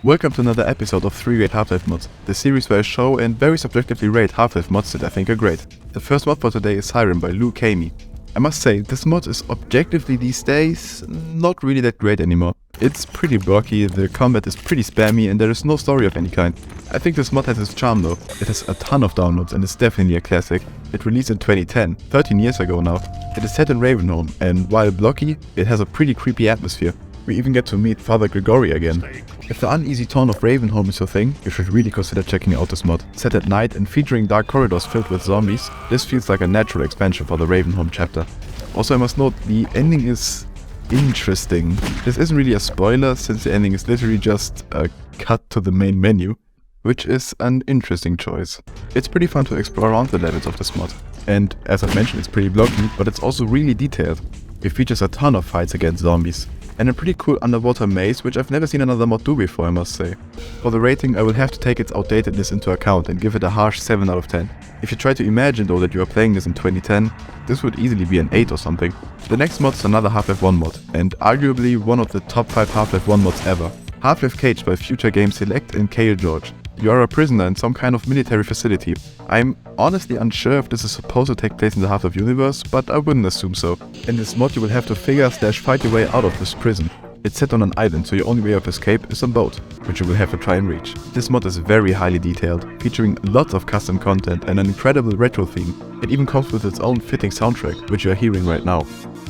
Welcome to another episode of 3 Rate Half-Life Mods, the series where I show and very subjectively rate Half-Life mods that I think are great. The first mod for today is Siren by LuE.Kami. I must say, this mod is objectively these days not really that great anymore. It's pretty blocky, the combat is pretty spammy and there is no story of any kind. I think this mod has its charm though. It has a ton of downloads and is definitely a classic. It released in 2010, 13 years ago now. It is set in Ravenholm and while blocky, it has a pretty creepy atmosphere. We even get to meet Father Gregory again. If the uneasy tone of Ravenholm is your thing, you should really consider checking out this mod. Set at night and featuring dark corridors filled with zombies, this feels like a natural expansion for the Ravenholm chapter. Also I must note, the ending is interesting. This isn't really a spoiler since the ending is literally just a cut to the main menu, which is an interesting choice. It's pretty fun to explore around the levels of this mod. And as I've mentioned, it's pretty blocky, but it's also really detailed. It features a ton of fights against zombies. And a pretty cool underwater maze, which I've never seen another mod do before, I must say. For the rating, I will have to take its outdatedness into account and give it a harsh 7 out of 10. If you try to imagine though that you are playing this in 2010, this would easily be an 8 or something. The next mod is another Half-Life 1 mod, and arguably one of the top 5 Half-Life 1 mods ever. Half-Life C.A.G.E.D by Future Game Select and Cayle George. You are a prisoner in some kind of military facility. I'm honestly unsure if this is supposed to take place in the Half-Life universe, but I wouldn't assume so. In this mod you will have to figure/fight your way out of this prison. It's set on an island, so your only way of escape is a boat, which you will have to try and reach. This mod is very highly detailed, featuring lots of custom content and an incredible retro theme. It even comes with its own fitting soundtrack, which you are hearing right now.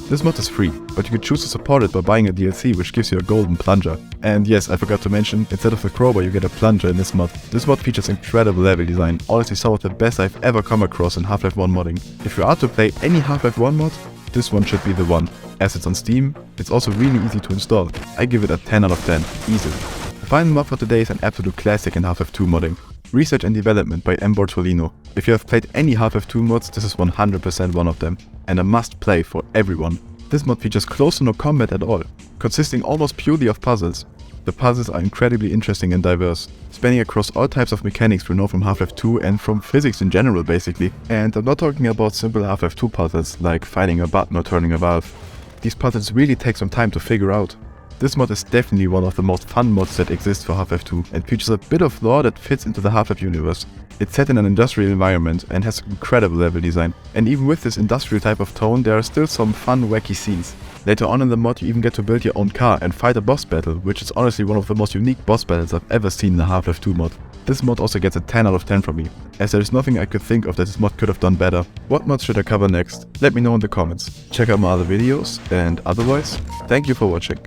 This mod is free, but you can choose to support it by buying a DLC which gives you a golden plunger. And yes, I forgot to mention, instead of the crowbar you get a plunger in this mod. This mod features incredible level design, honestly some of the best I've ever come across in Half-Life 1 modding. If you are to play any Half-Life 1 mod, this one should be the one. As it's on Steam, it's also really easy to install. I give it a 10 out of 10, easily. The final mod for today is an absolute classic in Half-Life 2 modding. Research and Development by mbortolino. If you have played any Half-Life 2 mods, this is 100% one of them, and a must play for everyone. This mod features close to no combat at all, consisting almost purely of puzzles. The puzzles are incredibly interesting and diverse, spanning across all types of mechanics we know from Half-Life 2 and from physics in general basically. And I'm not talking about simple Half-Life 2 puzzles like finding a button or turning a valve. These puzzles really take some time to figure out. This mod is definitely one of the most fun mods that exist for Half-Life 2 and features a bit of lore that fits into the Half-Life universe. It's set in an industrial environment and has incredible level design. And even with this industrial type of tone, there are still some fun wacky scenes. Later on in the mod you even get to build your own car and fight a boss battle, which is honestly one of the most unique boss battles I've ever seen in a Half-Life 2 mod. This mod also gets a 10 out of 10 from me, as there is nothing I could think of that this mod could have done better. What mods should I cover next? Let me know in the comments. Check out my other videos, and otherwise, thank you for watching.